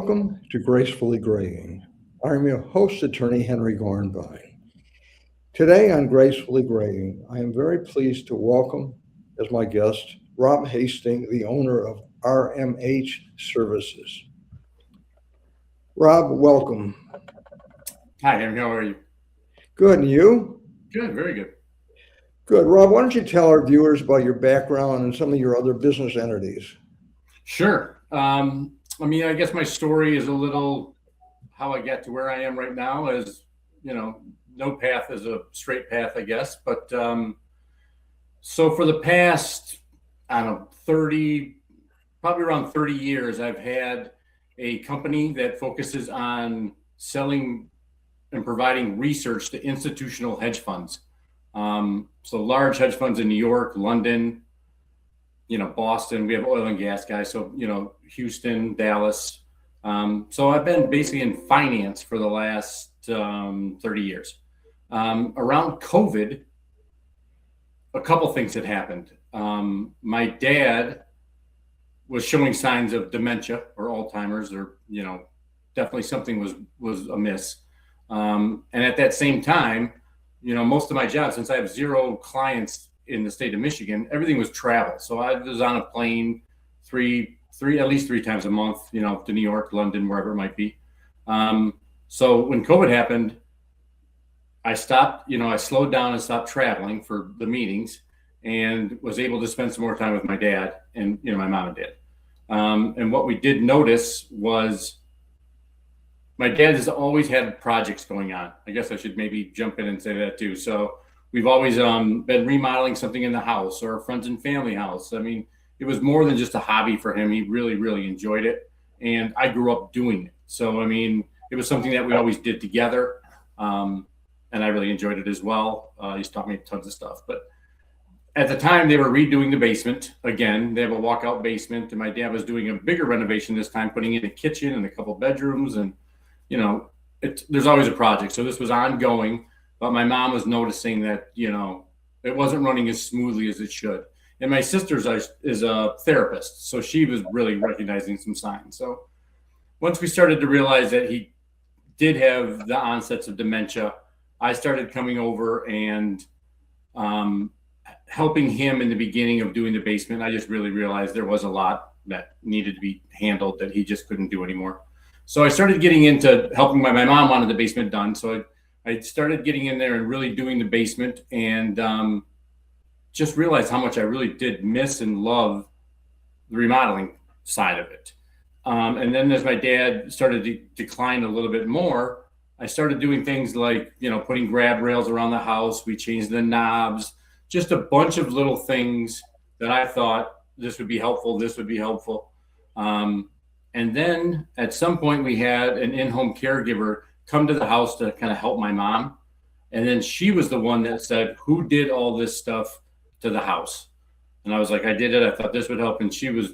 Welcome to Gracefully Graying. I'm your host, attorney Henry Gornbein. Today on Gracefully Graying, I am very pleased to welcome as my guest Rob Hasting, the owner of RMH Services. Rob, welcome. Hi, Henry. How are you? Good, and you? Good, very good. Good. Rob, why don't you tell our viewers about your background and some of your other business entities? Sure. I guess my story is a little how I got to where I am right now. As you know, no path is a straight path, I guess. But so for the past, probably around 30 years, I've had a company that focuses on selling and providing research to institutional hedge funds. So large hedge funds in New York, London, Boston. We have oil and gas guys. So, Houston, Dallas. So I've been basically in finance for the last 30 years. Around COVID, a couple things had happened. My dad was showing signs of dementia or Alzheimer's, or, definitely something was amiss. And at that same time, most of my job, since I have zero clients in the state of Michigan, everything was travel. So I was on a plane at least three times a month, to New York, London, wherever it might be. So when COVID happened, I stopped, I slowed down and stopped traveling for the meetings and was able to spend some more time with my dad and, my mom and dad. And what we did notice was my dad has always had projects going on. I guess I should maybe jump in and say that too. So we've always been remodeling something in the house or a friends and family house. I mean, it was more than just a hobby for him. He really, really enjoyed it. And I grew up doing it. So, it was something that we always did together. And I really enjoyed it as well. He's taught me tons of stuff. But at the time, they were redoing the basement. Again, they have a walkout basement. And my dad was doing a bigger renovation this time, putting in a kitchen and a couple bedrooms. And, there's always a project. So this was ongoing. But my mom was noticing that, it wasn't running as smoothly as it should. And my sister is a therapist. So she was really recognizing some signs. So once we started to realize that he did have the onsets of dementia, I started coming over and helping him in the beginning of doing the basement. I just really realized there was a lot that needed to be handled that he just couldn't do anymore. So I started getting into helping my mom wanted the basement done. So I started getting in there and really doing the basement and just realized how much I really did miss and love the remodeling side of it. And then as my dad started to decline a little bit more, I started doing things like, putting grab rails around the house. We changed the knobs, just a bunch of little things that I thought this would be helpful. And then at some point we had an in-home caregiver come to the house to kind of help my mom. And then she was the one that said, who did all this stuff to the house? And I was like, I did it. I thought this would help. And she was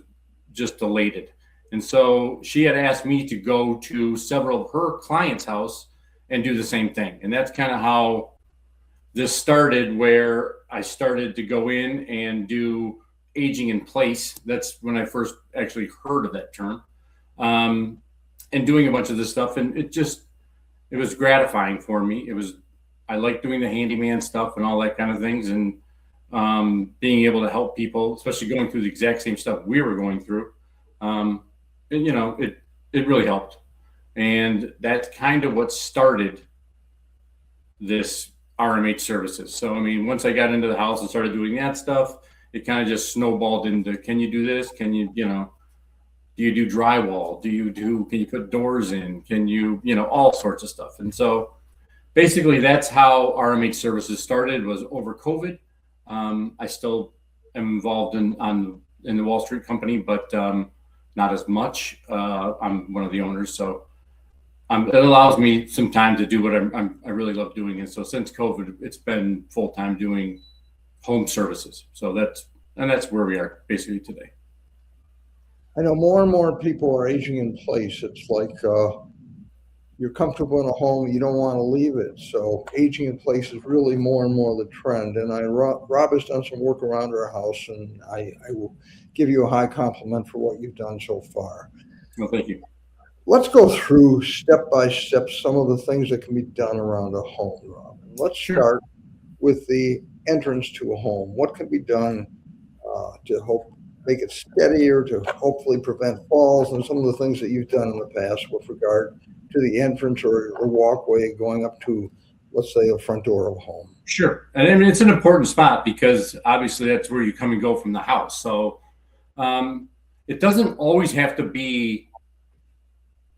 just elated. And so she had asked me to go to several of her clients' house and do the same thing. And that's kind of how this started, where I started to go in and do aging in place. That's when I first actually heard of that term, and doing a bunch of this stuff. And it was gratifying for me. I like doing the handyman stuff and all that kind of things. And being able to help people, especially going through the exact same stuff we were going through. It really helped. And that's kind of what started this RMH Services. So, once I got into the house and started doing that stuff, it kind of just snowballed into, can you do this? Can you, do you do drywall? Can you put doors in? Can you, all sorts of stuff. And so basically that's how RMH Services started, was over COVID. I still am involved in the Wall Street company, but not as much. I'm one of the owners, so it allows me some time to do what I really love doing. And so since COVID, it's been full time doing home services. So that's where we are basically today. I know more and more people are aging in place. It's like you're comfortable in a home, you don't want to leave it. So aging in place is really more and more the trend. And Rob has done some work around our house, and I will give you a high compliment for what you've done so far. Well, thank you. Let's go through step by step some of the things that can be done around a home, Rob. Let's Sure. start with the entrance to a home. What can be done to help make it steadier, to hopefully prevent falls, and some of the things that you've done in the past with regard to the entrance or the walkway going up to, let's say, a front door of a home? Sure. And I mean, it's an important spot because obviously that's where you come and go from the house. So it doesn't always have to be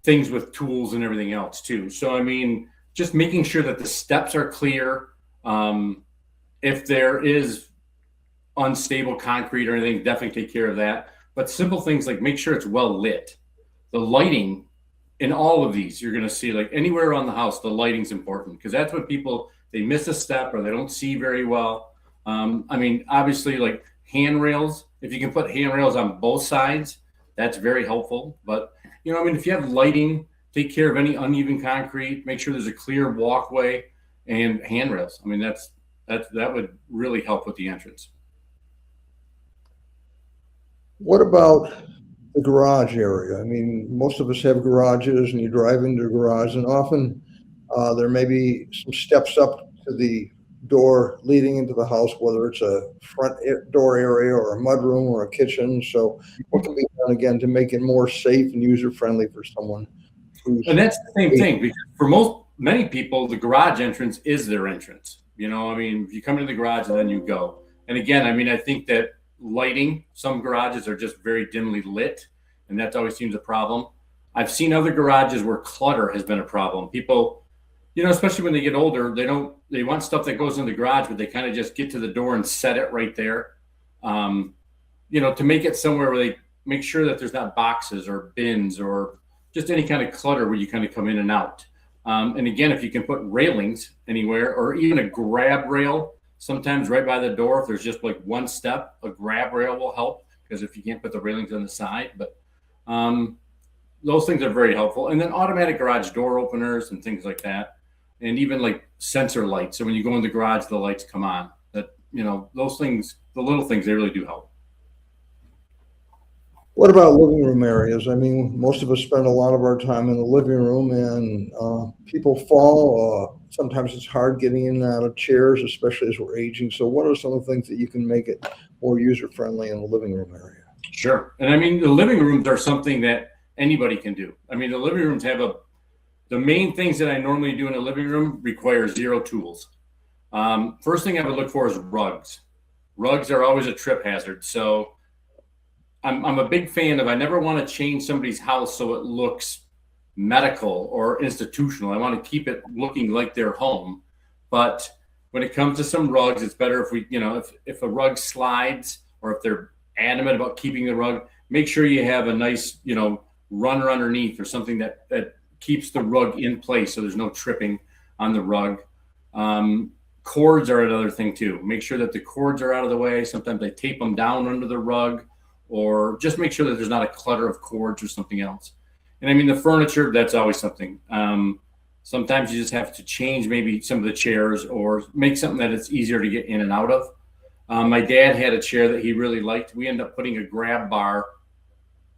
things with tools and everything else too. So, I mean, just making sure that the steps are clear. If there is unstable concrete or anything, definitely take care of that. But simple things like make sure it's well lit. The lighting in all of these, you're going to see like anywhere around the house, the lighting's important because that's what people, they miss a step or they don't see very well. I mean, obviously like handrails, if you can put handrails on both sides, that's very helpful. But, you know, I mean, if you have lighting, take care of any uneven concrete, make sure there's a clear walkway and handrails. I mean, that would really help with the entrance. What about the garage area? I mean, most of us have garages, and you drive into a garage, and often there may be some steps up to the door leading into the house, whether it's a front door area or a mudroom or a kitchen. So, what can be done again to make it more safe and user friendly for someone who's? And that's the same thing because for many people, the garage entrance is their entrance. You know, I mean, you come into the garage and then you go. And again, I mean, I think that lighting, some garages are just very dimly lit, and that always seems a problem. I've seen other garages where clutter has been a problem. People, you know, especially when they get older, they want stuff that goes in the garage, but they kind of just get to the door and set it right there. You know, to make it somewhere where they make sure that there's not boxes or bins or just any kind of clutter where you kind of come in and out. And again, if you can put railings anywhere or even a grab rail, sometimes right by the door, if there's just like one step, a grab rail will help because if you can't put the railings on the side, but those things are very helpful. And then automatic garage door openers and things like that. And even like sensor lights. So when you go in the garage, the lights come on. That, you know, those things, the little things, they really do help. What about living room areas? I mean, most of us spend a lot of our time in the living room, and people fall. Sometimes it's hard getting in and out of chairs, especially as we're aging. So, what are some of the things that you can make it more user friendly in the living room area? Sure. And I mean, the living rooms are something that anybody can do. I mean, the living rooms have the main things that I normally do in a living room require zero tools. First thing I would look for is rugs. Rugs are always a trip hazard. So, I'm a big fan of, I never want to change somebody's house so it looks medical or institutional. I want to keep it looking like their home. But when it comes to some rugs, it's better if we, you know, if a rug slides or if they're adamant about keeping the rug, make sure you have a nice, you know, runner underneath or something that keeps the rug in place so there's no tripping on the rug. Cords are another thing too. Make sure that the cords are out of the way. Sometimes they tape them down under the rug, or just make sure that there's not a clutter of cords or something else. And I mean, the furniture, that's always something. Sometimes you just have to change maybe some of the chairs or make something that it's easier to get in and out of. My dad had a chair that he really liked. We ended up putting a grab bar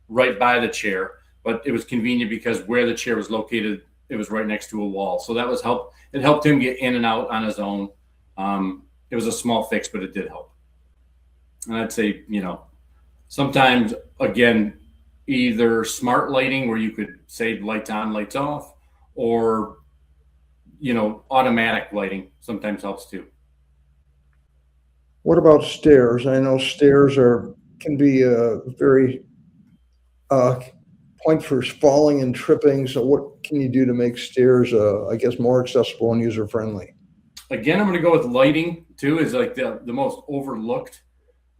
right by the chair, but it was convenient because where the chair was located, it was right next to a wall. So that was it helped him get in and out on his own. It was a small fix, but it did help. And I'd say, you know, sometimes, again, either smart lighting where you could say lights on, lights off, or, you know, automatic lighting sometimes helps too. What about stairs? I know stairs can be a very point for falling and tripping. So what can you do to make stairs, I guess, more accessible and user friendly? Again, I'm going to go with lighting too, is like the most overlooked.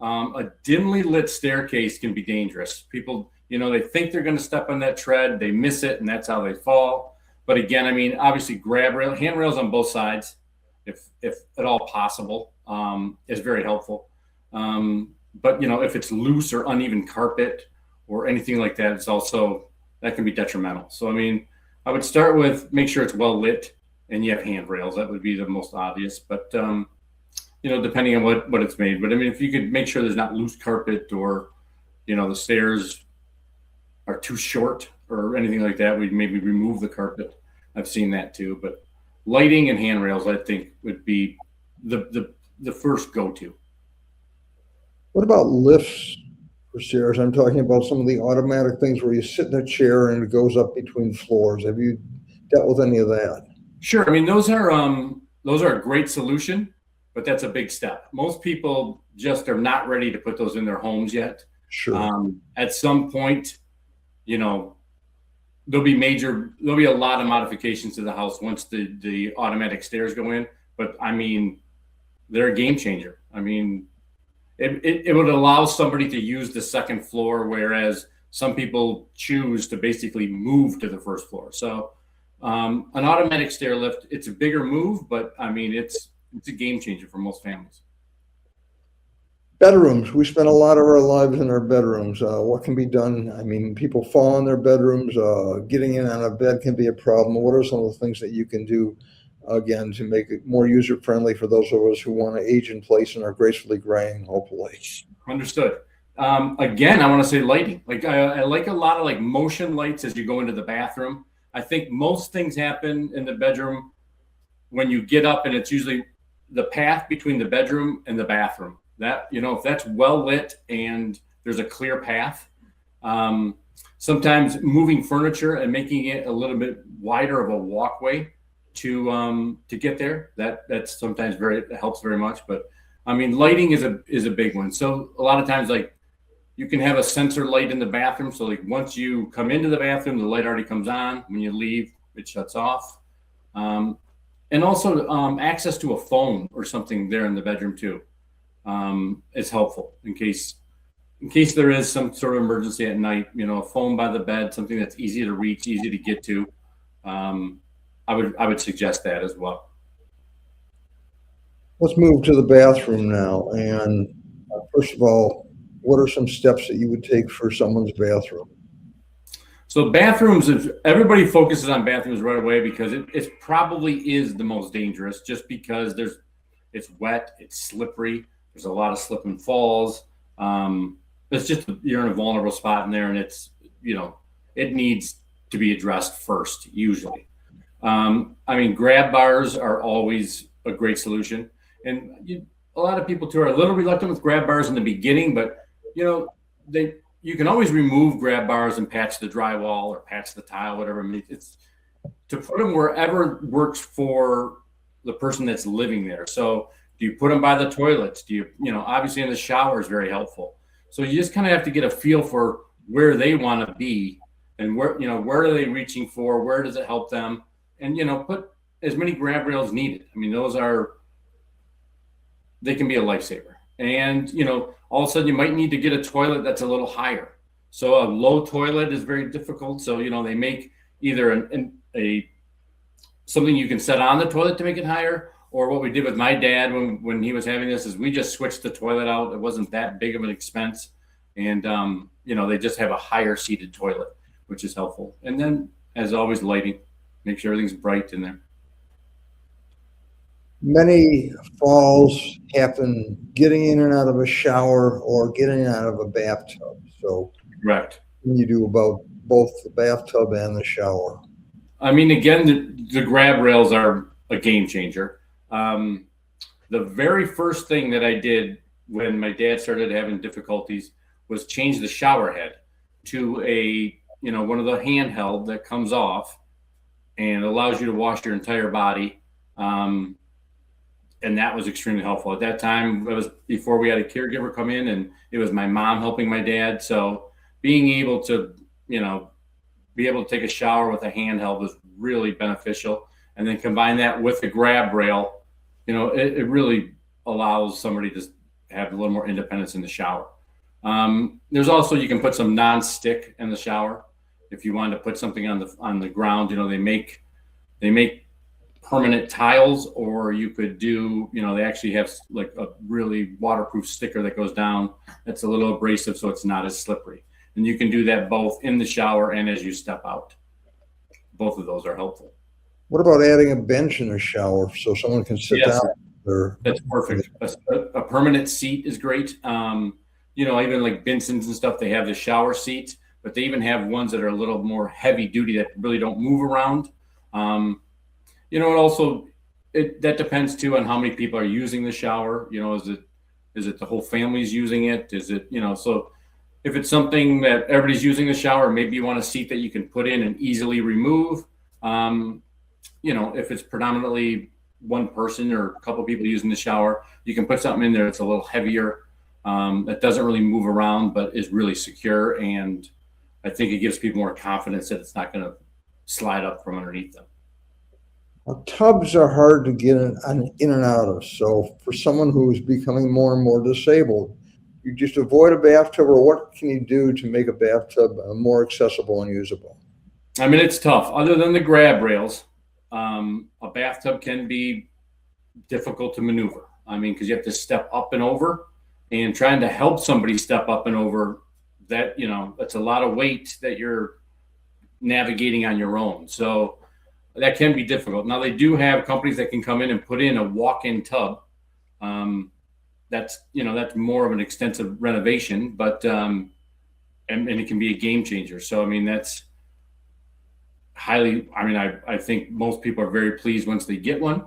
A dimly lit staircase can be dangerous. People, you know, they think they're going to step on that tread, they miss it, and that's how they fall. But again, I mean, obviously handrails on both sides, if at all possible, is very helpful. But you know, if it's loose or uneven carpet or anything like that, that can be detrimental. So I mean, I would start with make sure it's well lit and you have handrails. That would be the most obvious. But you know, depending on what it's made. But I mean, if you could make sure there's not loose carpet or, you know, the stairs are too short, or anything like that, we'd maybe remove the carpet. I've seen that too, but lighting and handrails, I think, would be the first go-to. What about lifts for stairs? I'm talking about some of the automatic things where you sit in a chair and it goes up between floors. Have you dealt with any of that? Sure. I mean, those are a great solution, but that's a big step. Most people just are not ready to put those in their homes yet. Sure. At some point, you know, there'll be a lot of modifications to the house once the automatic stairs go in. But I mean, they're a game changer. I mean, it would allow somebody to use the second floor, whereas some people choose to basically move to the first floor. So an automatic stair lift, it's a bigger move, but I mean, it's a game changer for most families. Bedrooms. We spend a lot of our lives in our bedrooms. What can be done? I mean, people fall in their bedrooms. Getting in on a bed can be a problem. What are some of the things that you can do, again, to make it more user-friendly for those of us who want to age in place and are gracefully graying, hopefully? Understood. Again, I want to say lighting. Like I like a lot of like motion lights as you go into the bathroom. I think most things happen in the bedroom when you get up, and it's usually the path between the bedroom and the bathroom. That, you know, if that's well lit and there's a clear path, sometimes moving furniture and making it a little bit wider of a walkway to get there, that's sometimes helps very much. But I mean, lighting is a big one. So a lot of times, like, you can have a sensor light in the bathroom. So like once you come into the bathroom, the light already comes on. When you leave, it shuts off. And also access to a phone or something there in the bedroom too is helpful in case there is some sort of emergency at night. You know, a phone by the bed, something that's easy to reach, easy to get to. I would suggest that as well. Let's move to the bathroom now. And first of all, what are some steps that you would take for someone's bathroom? So bathrooms, everybody focuses on bathrooms right away because it probably is the most dangerous, just because it's wet, it's slippery, there's a lot of slip and falls. It's just, you're in a vulnerable spot in there, and it's, you know, it needs to be addressed first, usually. I mean, grab bars are always a great solution. And a lot of people too are a little reluctant with grab bars in the beginning, but you know, you can always remove grab bars and patch the drywall or patch the tile, whatever. I mean, it's to put them wherever works for the person that's living there. So do you put them by the toilets? Do you know, obviously in the shower is very helpful. So you just kind of have to get a feel for where they want to be and where are they reaching for? Where does it help them? And, you know, put as many grab rails needed. I mean, they can be a lifesaver. And, you know, all of a sudden you might need to get a toilet that's a little higher. So a low toilet is very difficult. So, you know, they make either something you can set on the toilet to make it higher, or what we did with my dad when he was having this is we just switched the toilet out. It wasn't that big of an expense. And, you know, they just have a higher seated toilet, which is helpful. And then, as always, lighting, make sure everything's bright in there. Many falls happen getting in and out of a shower or getting out of a bathtub. So correct. What can you do about both the bathtub and the shower? I mean, again, the grab rails are a game changer. The very first thing that I did when my dad started having difficulties was change the shower head to one of the handheld that comes off and allows you to wash your entire body. And that was extremely helpful. At that time, it was before we had a caregiver come in, and it was my mom helping my dad. So being able to, take a shower with a handheld was really beneficial. And then combine that with the grab rail, it really allows somebody to have a little more independence in the shower. There's also, you can put some non-stick in the shower. If you wanted to put something on the ground, they make permanent tiles, or you could do, they actually have like a really waterproof sticker that goes down. That's a little abrasive, so it's not as slippery. And you can do that both in the shower and as you step out. Both of those are helpful. What about adding a bench in the shower so someone can sit down? That's perfect. A permanent seat is great. Even like Benson's and stuff, they have the shower seat, but they even have ones that are a little more heavy duty that really don't move around. It also, that depends too on how many people are using the shower. Is it the whole family's using it? Is it, so if it's something that everybody's using the shower, maybe you want a seat that you can put in and easily remove. If it's predominantly one person or a couple of people using the shower, you can put something in there that's a little heavier, that doesn't really move around, but is really secure. And I think it gives people more confidence that it's not going to slide up from underneath them. Now, tubs are hard to get in and out of. So for someone who is becoming more and more disabled, you just avoid a bathtub, or what can you do to make a bathtub more accessible and usable? I mean, it's tough. Other than the grab rails, a bathtub can be difficult to maneuver. I mean, because you have to step up and over, and trying to help somebody step up and over that, that's a lot of weight that you're navigating on your own. So that can be difficult. Now, they do have companies that can come in and put in a walk-in tub. That's more of an extensive renovation, but and it can be a game changer. So, I mean, that's I think most people are very pleased once they get one.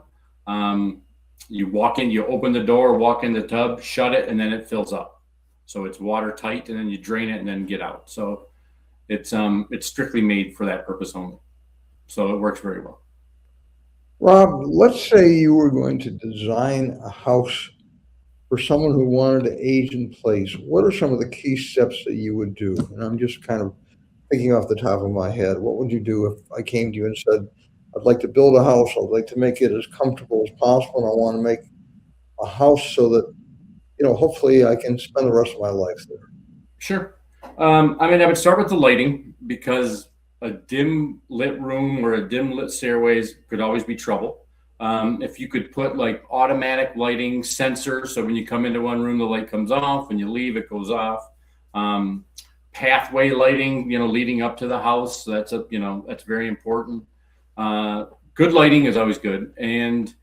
You walk in, you open the door, walk in the tub, shut it, and then it fills up. So it's watertight, and then you drain it and then get out. So it's strictly made for that purpose only. So it works very well. Rob, let's say you were going to design a house for someone who wanted to age in place. What are some of the key steps that you would do? And I'm just kind of thinking off the top of my head. What would you do if I came to you and said, I'd like to build a house, I'd like to make it as comfortable as possible, and I want to make a house so that, hopefully I can spend the rest of my life there? Sure. I would start with the lighting, because a dim lit room or a dim lit stairways could always be trouble. If you could put like automatic lighting sensors, so when you come into one room, the light comes off, when you leave, it goes off. Pathway lighting, leading up to the house, that's very important. Good lighting is always good. And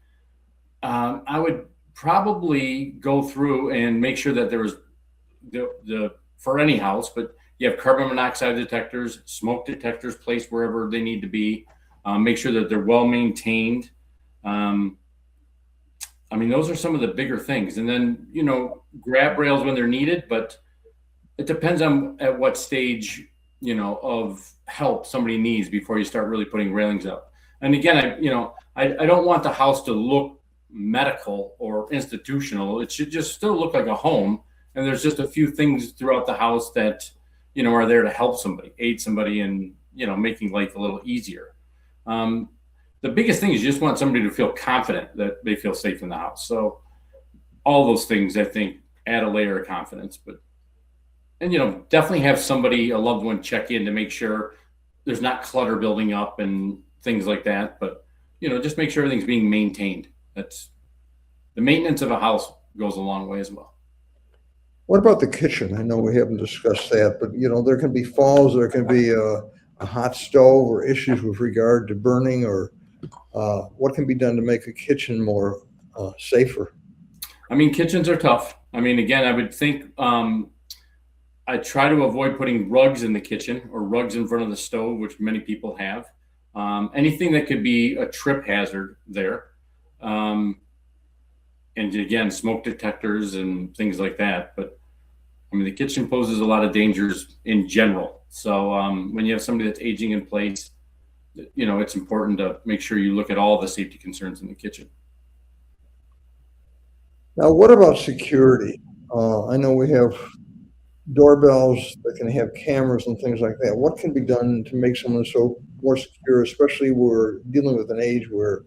I would probably go through and make sure that there was for any house, but you have carbon monoxide detectors, smoke detectors placed wherever they need to be. Make sure that they're well maintained. Those are some of the bigger things. And then, grab rails when they're needed, but it depends on at what stage, of help somebody needs before you start really putting railings up. And again, I don't want the house to look medical or institutional. It should just still look like a home. And there's just a few things throughout the house that, are there to help somebody, aid somebody in, making life a little easier. The biggest thing is you just want somebody to feel confident that they feel safe in the house. So all those things, I think, add a layer of confidence. And definitely have somebody, a loved one, check in to make sure there's not clutter building up and things like that. But, just make sure everything's being maintained. That's the maintenance of a house goes a long way as well. What about the kitchen? I know we haven't discussed that, but there can be falls, there can be a hot stove, or issues with regard to burning, or what can be done to make a kitchen more safer? Kitchens are tough. Again, I would think I try to avoid putting rugs in the kitchen or rugs in front of the stove, which many people have. Anything that could be a trip hazard there. And again, smoke detectors and things like that. But the kitchen poses a lot of dangers in general. So when you have somebody that's aging in place, it's important to make sure you look at all the safety concerns in the kitchen. Now, what about security? I know we have doorbells that can have cameras and things like that. What can be done to make someone so more secure, especially we're dealing with an age where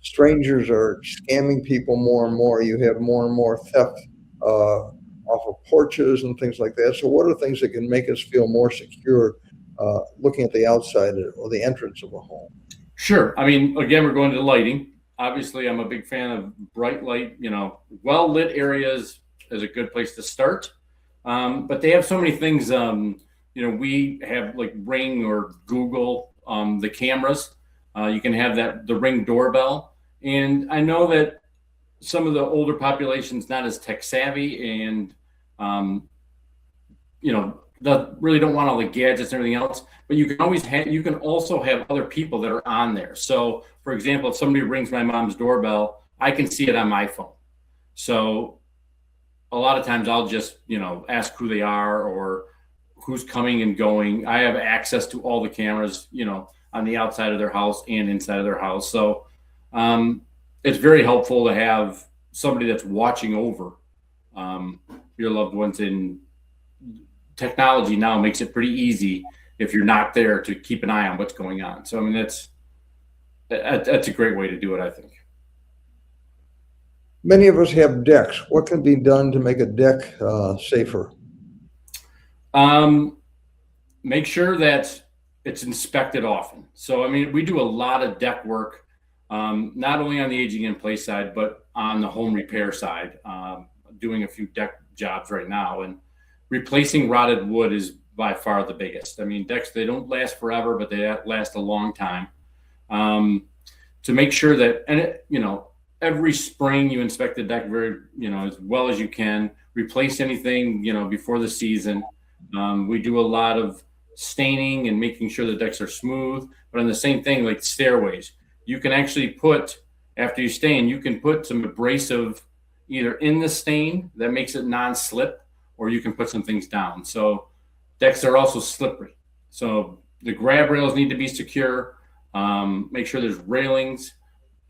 strangers are scamming people more and more? You have more and more theft off of porches and things like that. So what are things that can make us feel more secure looking at the outside or the entrance of a home? Sure. Again, we're going to the lighting. Obviously, I'm a big fan of bright light, well-lit areas is a good place to start. But they have so many things. We have like Ring or Google, the cameras. You can have the Ring doorbell. And I know that some of the older population's not as tech savvy, and that really don't want all the gadgets and everything else, but you can also have other people that are on there. So for example, if somebody rings my mom's doorbell, I can see it on my phone. So a lot of times I'll just, ask who they are or who's coming and going. I have access to all the cameras, on the outside of their house and inside of their house. So it's very helpful to have somebody that's watching over your loved ones. And technology now makes it pretty easy if you're not there to keep an eye on what's going on. So I mean, that's a great way to do it, I think. Many of us have decks. What can be done to make a deck safer? Make sure that it's inspected often. So, I mean, we do a lot of deck work, not only on the aging in place side, but on the home repair side. Doing a few deck jobs right now, and replacing rotted wood is by far the biggest. I mean, decks, they don't last forever, but they last a long time. To make sure that, every spring you inspect the deck very, as well as you can, replace anything, before the season. We do a lot of staining and making sure the decks are smooth, but on the same thing, like stairways, you can actually put, after you stain, you can put some abrasive either in the stain that makes it non-slip, or you can put some things down. So decks are also slippery. So the grab rails need to be secure. Make sure there's railings.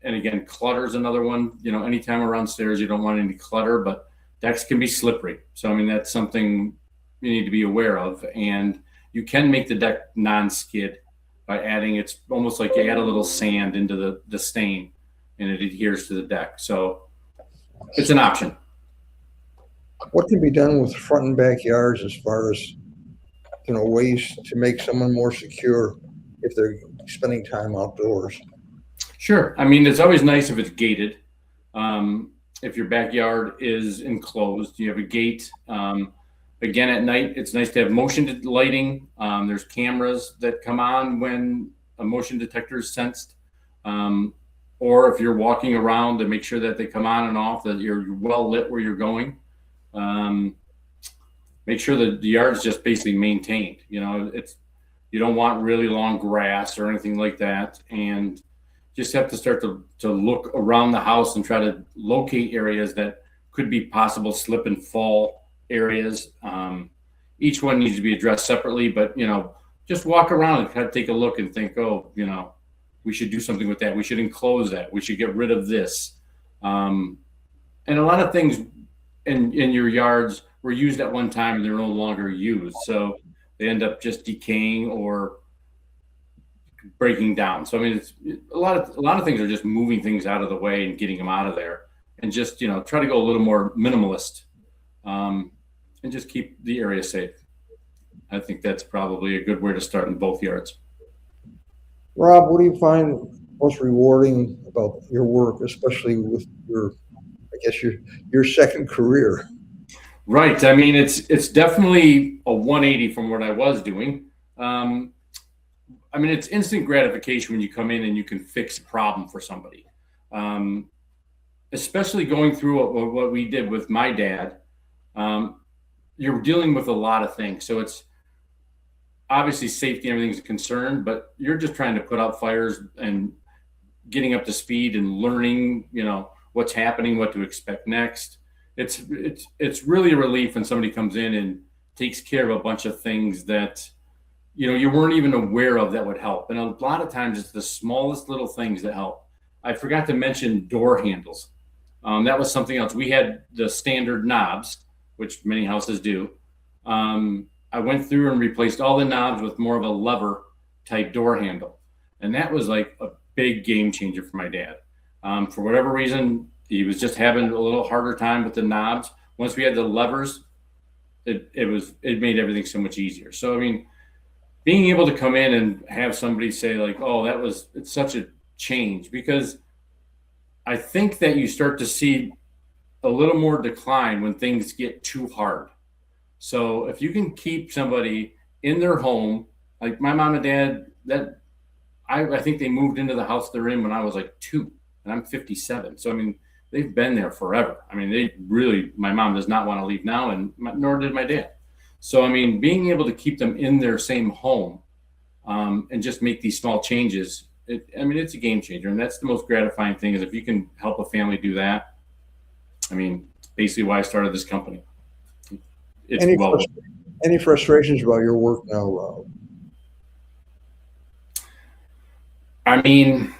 And again, clutter is another one. Anytime around stairs, you don't want any clutter, but decks can be slippery. So, I mean, that's something you need to be aware of. And you can make the deck non-skid by adding, it's almost like you add a little sand into the stain and it adheres to the deck. So it's an option. What can be done with front and backyards as far as, ways to make someone more secure if they're spending time outdoors? Sure. I mean, it's always nice if it's gated. If your backyard is enclosed, you have a gate. Again, at night, it's nice to have motion lighting. There's cameras that come on when a motion detector is sensed. Or if you're walking around, to make sure that they come on and off, that you're well lit where you're going. Make sure that the yard's just basically maintained. You don't want really long grass or anything like that. And just have to start to look around the house and try to locate areas that could be possible slip and fall areas. Each one needs to be addressed separately, but just walk around and kind of take a look and think, we should do something with that. We should enclose that. We should get rid of this. And a lot of things in your yards were used at one time and they're no longer used. So they end up just decaying or breaking down. So I mean, it's a lot of things are just moving things out of the way and getting them out of there, and just try to go a little more minimalist, and just keep the area safe. I think that's probably a good way to start in both yards. Rob, what do you find most rewarding about your work, especially with your second career? Right. I mean, it's definitely a 180 from what I was doing. I mean, it's instant gratification when you come in and you can fix a problem for somebody. Especially going through what we did with my dad. You're dealing with a lot of things. So it's obviously safety and everything's a concern, but you're just trying to put out fires and getting up to speed and learning, what's happening, what to expect next. It's really a relief when somebody comes in and takes care of a bunch of things that you weren't even aware of that would help. And a lot of times it's the smallest little things that help. I forgot to mention door handles. That was something else. We had the standard knobs, which many houses do. I went through and replaced all the knobs with more of a lever type door handle. And that was like a big game changer for my dad. For whatever reason, he was just having a little harder time with the knobs. Once we had the levers, it made everything so much easier. So, I mean, being able to come in and have somebody say like, oh, it's such a change, because I think that you start to see a little more decline when things get too hard. So if you can keep somebody in their home, like my mom and dad, I think they moved into the house they're in when I was like 2 and I'm 57. So, I mean, they've been there forever. I mean, my mom does not want to leave now, and nor did my dad. So, I mean, being able to keep them in their same home and just make these small changes, it's a game changer. And that's the most gratifying thing, is if you can help a family do that. I mean, it's basically why I started this company. It's Any frustrations about your work now, Rob? I mean,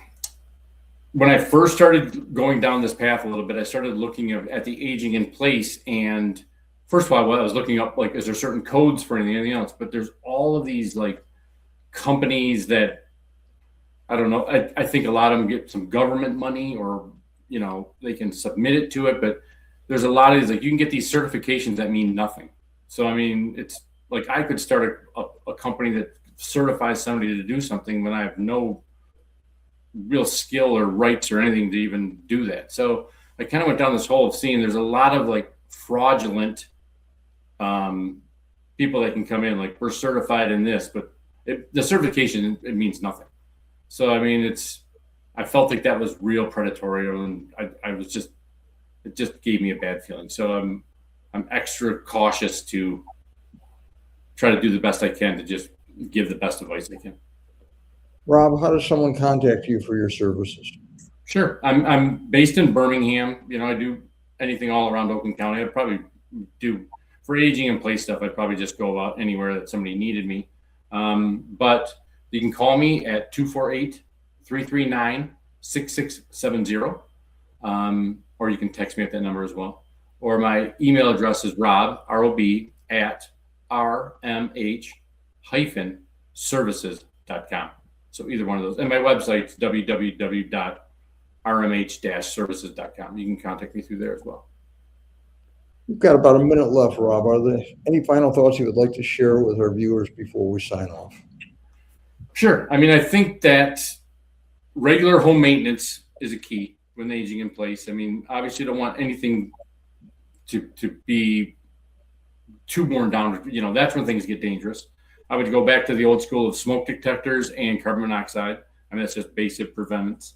when I first started going down this path a little bit, I started looking at the aging in place. And first of all, I was looking up, like, is there certain codes for anything else? But there's all of these like companies that, I don't know. I think a lot of them get some government money, or, they can submit it to it. But there's a lot of these, like, you can get these certifications that mean nothing. So, I mean, it's like I could start a company that certifies somebody to do something when I have no real skill or rights or anything to even do that. So I kind of went down this hole of seeing there's a lot of like fraudulent people that can come in, like, we're certified in this, but the certification, it means nothing. So, I mean, I felt like that was real predatory, and it just gave me a bad feeling. So I'm extra cautious to try to do the best I can to just give the best advice I can. Rob, how does someone contact you for your services? Sure. I'm based in Birmingham. I do anything all around Oakland County. I'd probably do, for aging in place stuff, I'd probably just go out anywhere that somebody needed me. But you can call me at 248-339-6670. Or you can text me at that number as well. Or my email address is rob, at rmh-services.com. So either one of those. And my website's www.rmh-services.com. You can contact me through there as well. We've got about a minute left, Rob. Are there any final thoughts you would like to share with our viewers before we sign off? Sure. I mean, I think that regular home maintenance is a key when aging in place. I mean, obviously you don't want anything to be too worn down. That's when things get dangerous. I would go back to the old school of smoke detectors and carbon monoxide. I mean, that's just basic prevents.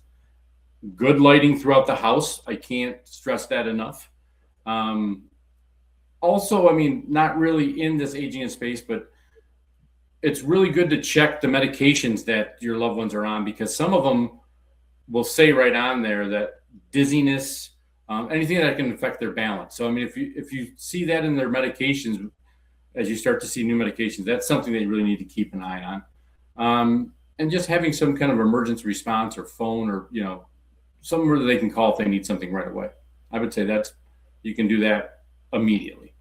Good lighting throughout the house. I can't stress that enough. Also, I mean, not really in this aging in space, but it's really good to check the medications that your loved ones are on, because some of them will say right on there that dizziness, anything that can affect their balance. So, I mean, if you see that in their medications, as you start to see new medications, that's something that you really need to keep an eye on. And just having some kind of emergency response or phone, or, somewhere that they can call if they need something right away. I would say you can do that immediately.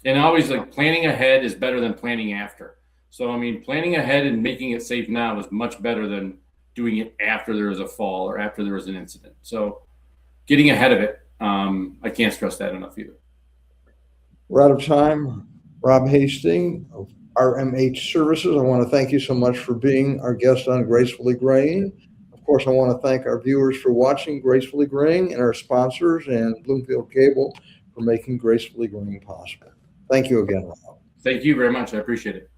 And always, like, planning ahead is better than planning after. So, I mean, planning ahead and making it safe now is much better than doing it after there is a fall or after there is an incident. So getting ahead of it, I can't stress that enough either. We're out of time. Rob Hasting of RMH Services, I want to thank you so much for being our guest on Gracefully Graying. Of course, I want to thank our viewers for watching Gracefully Graying, and our sponsors and Bloomfield Cable for making Gracefully Graying possible. Thank you again, Rob. Thank you very much. I appreciate it.